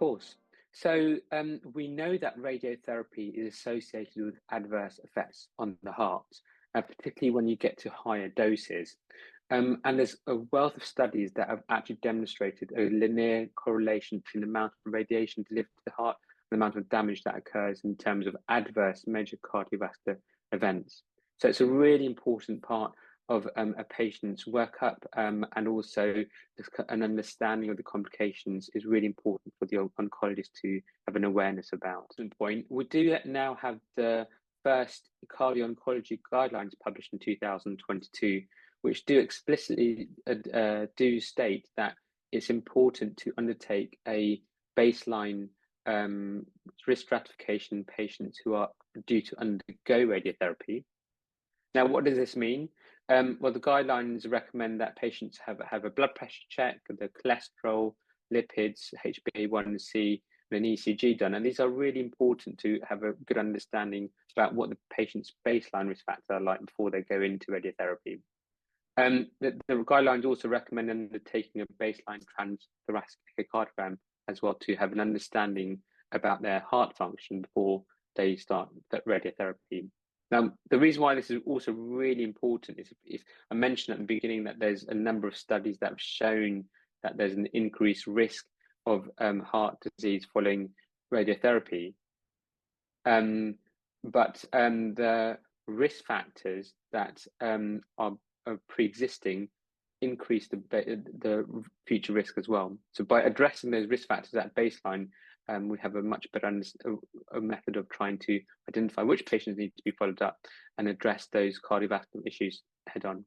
course. So we know that radiotherapy is associated with adverse effects on the heart, particularly when you get to higher doses. And there's a wealth of studies that have actually demonstrated a linear correlation between the amount of radiation delivered to the heart and the amount of damage that occurs in terms of adverse major cardiovascular events. So it's a really important part of a patient's workup, and also an understanding of the complications is really important for the oncologist to have an awareness about. We do now have the first cardio-oncology guidelines published in 2022, which do explicitly do state that it's important to undertake a baseline risk stratification in patients who are due to undergo radiotherapy. Now, what does this mean? Well, the guidelines recommend that patients have a blood pressure check, the cholesterol, lipids, HbA1c, and an ECG done. And these are really important to have a good understanding about what the patient's baseline risk factors are like before they go into radiotherapy. The guidelines also recommend undertaking a baseline transthoracic cardiogram as well to have an understanding about their heart function before they start that radiotherapy. Now, the reason why this is also really important is I mentioned at the beginning that there's a number of studies that have shown that there's an increased risk of heart disease following radiotherapy. But the risk factors that are pre-existing increase the future risk as well. So by addressing those risk factors at baseline, we have a much better a method of trying to identify which patients need to be followed up and address those cardiovascular issues head on.